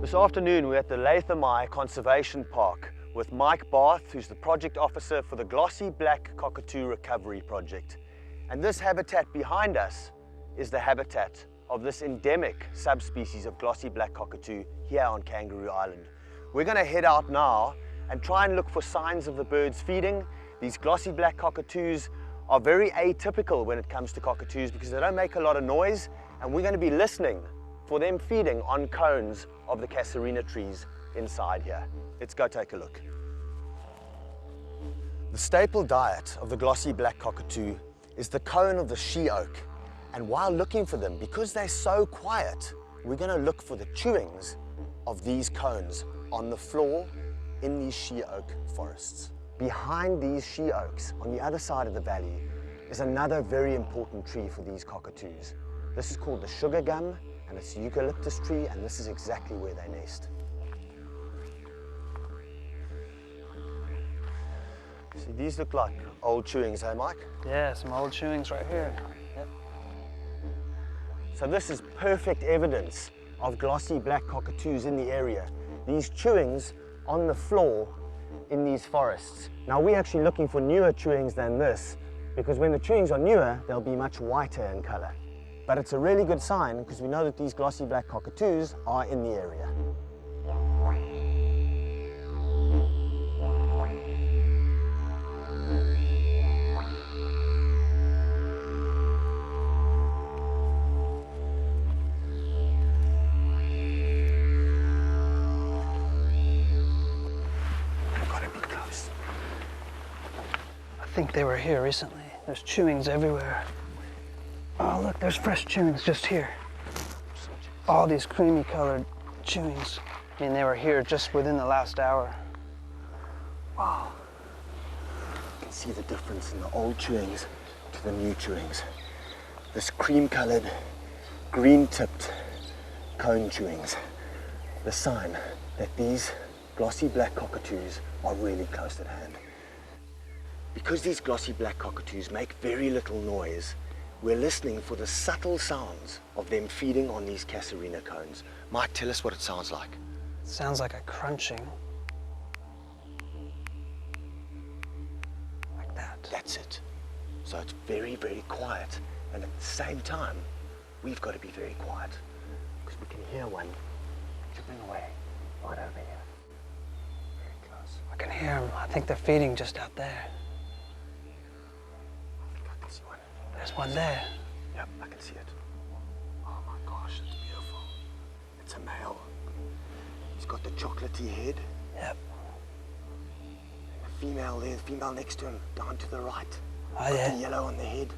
This afternoon we're at the Latham Conservation Park with Mike Barth, who's the project officer for the Glossy Black Cockatoo Recovery Project. And this habitat behind us is the habitat of this endemic subspecies of Glossy Black Cockatoo here on Kangaroo Island. We're going to head out now and try and look for signs of the birds feeding. These Glossy Black Cockatoos are very atypical when it comes to cockatoos because they don't make a lot of noise, and we're going to be listening for them feeding on cones of the casuarina trees inside here. Let's go take a look. The staple diet of the Glossy Black Cockatoo is the cone of the she oak. And while looking for them, because they're so quiet, we're going to look for the chewings of these cones on the floor in these she oak forests. Behind these she oaks, on the other side of the valley, is another very important tree for these cockatoos. This is called the sugar gum, and it's a eucalyptus tree, and this is exactly where they nest. See, these look like old chewings, hey Mike? Yeah, some old chewings right here. Yep. So this is perfect evidence of Glossy Black Cockatoos in the area. These chewings on the floor in these forests. Now we're actually looking for newer chewings than this, because when the chewings are newer, they'll be much whiter in color. But it's a really good sign because we know that these Glossy Black Cockatoos are in the area. I think they were here recently. There's chewings everywhere. Oh look, there's fresh chewings just here. All these creamy colored chewings. I mean, they were here just within the last hour. Wow. You can see the difference in the old chewings to the new chewings. This cream colored, green tipped cone chewings. The sign that these Glossy Black Cockatoos are really close at hand. Because these Glossy Black Cockatoos make very little noise, we're listening for the subtle sounds of them feeding on these casuarina cones. Mike, tell us what it sounds like. It sounds like a crunching. Like that. That's it. So it's very, very quiet. And at the same time, we've got to be very quiet because we can hear one chipping away right over here. Very close. I can hear them. I think they're feeding just out there. There's one there. Yep, I can see it. Oh my gosh, it's beautiful. It's a male. He's got the chocolatey head. Yep. And the female there, the female next to him, down to the right. Oh yeah. The yellow on the head.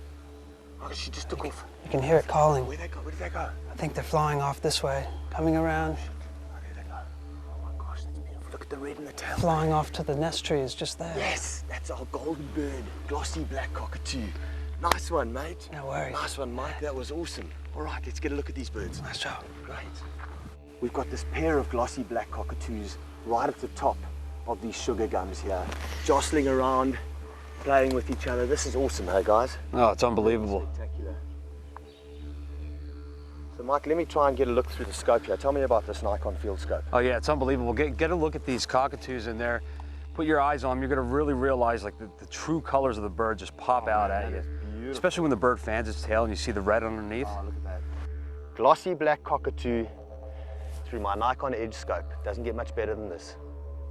Oh, she just took off. You can hear it calling. Where'd they go? Where did they go? I think they're flying off this way, coming around. Oh, there they go. Oh my gosh, that's beautiful. Look at the red in the tail. Flying off to the nest trees just there. Yes, that's our golden bird, Glossy Black Cockatoo. Nice one, mate. No worries. Nice one, Mike. That was awesome. All right, let's get a look at these birds. Nice job. Great. We've got this pair of Glossy Black Cockatoos right at the top of these sugar gums here, jostling around, playing with each other. This is awesome, hey guys? Oh, it's unbelievable. Spectacular. So Mike, let me try and get a look through the scope here. Tell me about this Nikon field scope. Oh yeah, it's unbelievable. Get a look at these cockatoos in there. Put your eyes on them. You're gonna really realize like the true colors of the bird just pop out at you. Especially when the bird fans its tail and you see the red underneath. Oh, look at that. Glossy Black Cockatoo through my Nikon Edge scope. Doesn't get much better than this.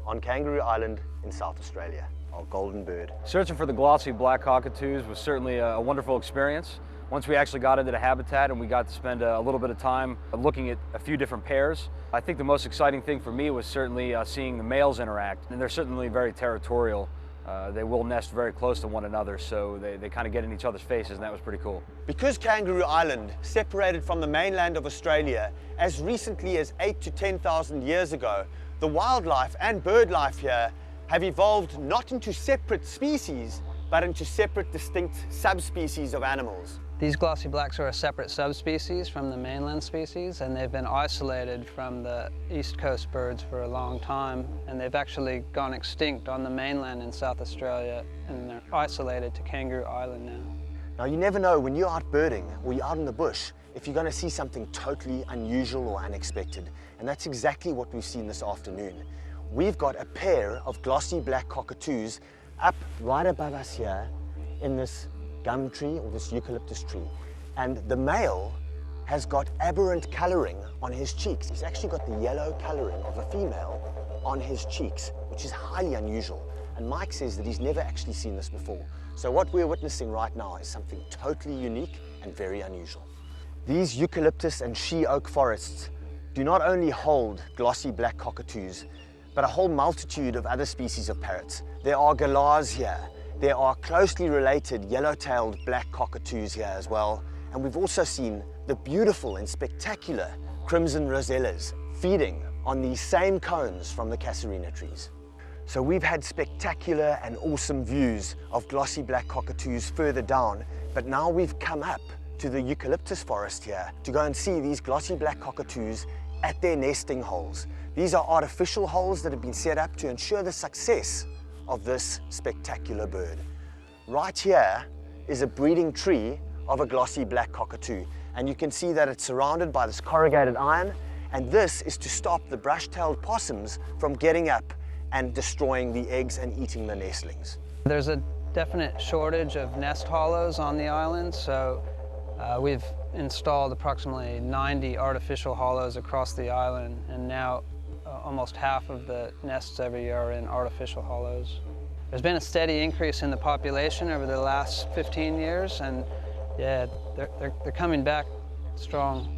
On Kangaroo Island in South Australia, our golden bird. Searching for the Glossy Black Cockatoos was certainly a wonderful experience. Once we actually got into the habitat and we got to spend a little bit of time looking at a few different pairs, I think the most exciting thing for me was certainly seeing the males interact. And they're certainly very territorial. They will nest very close to one another, so they kind of get in each other's faces, and that was pretty cool. Because Kangaroo Island separated from the mainland of Australia as recently as 8,000 to 10,000 years ago, the wildlife and bird life here have evolved not into separate species, but into separate distinct subspecies of animals. These glossy blacks are a separate subspecies from the mainland species, and they've been isolated from the east coast birds for a long time, and they've actually gone extinct on the mainland in South Australia, and they're isolated to Kangaroo Island now. Now, you never know when you're out birding or you're out in the bush if you're going to see something totally unusual or unexpected. And that's exactly what we've seen this afternoon. We've got a pair of glossy black cockatoos up right above us here in this gum tree or this eucalyptus tree. And the male has got aberrant coloring on his cheeks. He's actually got the yellow coloring of a female on his cheeks, which is highly unusual. And Mike says that he's never actually seen this before. So what we're witnessing right now is something totally unique and very unusual. These eucalyptus and she oak forests do not only hold glossy black cockatoos, but a whole multitude of other species of parrots. There are galahs here. There are closely related yellow-tailed black cockatoos here as well. And we've also seen the beautiful and spectacular crimson rosellas feeding on these same cones from the casuarina trees. So we've had spectacular and awesome views of glossy black cockatoos further down, but now we've come up to the eucalyptus forest here to go and see these glossy black cockatoos at their nesting holes. These are artificial holes that have been set up to ensure the success of this spectacular bird. Right here is a breeding tree of a glossy black cockatoo, and you can see that it's surrounded by this corrugated iron, and this is to stop the brush-tailed possums from getting up and destroying the eggs and eating the nestlings. There's a definite shortage of nest hollows on the island, so we've installed approximately 90 artificial hollows across the island, and now almost half of the nests every year are in artificial hollows. There's been a steady increase in the population over the last 15 years, and yeah, they're coming back strong.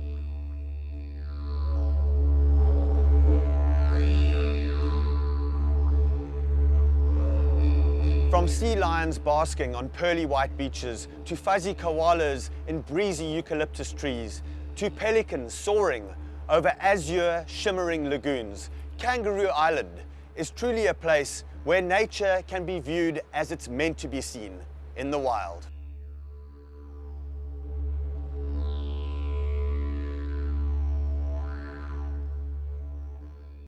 From sea lions basking on pearly white beaches, to fuzzy koalas in breezy eucalyptus trees, to pelicans soaring over azure shimmering lagoons, Kangaroo Island is truly a place where nature can be viewed as it's meant to be seen in the wild.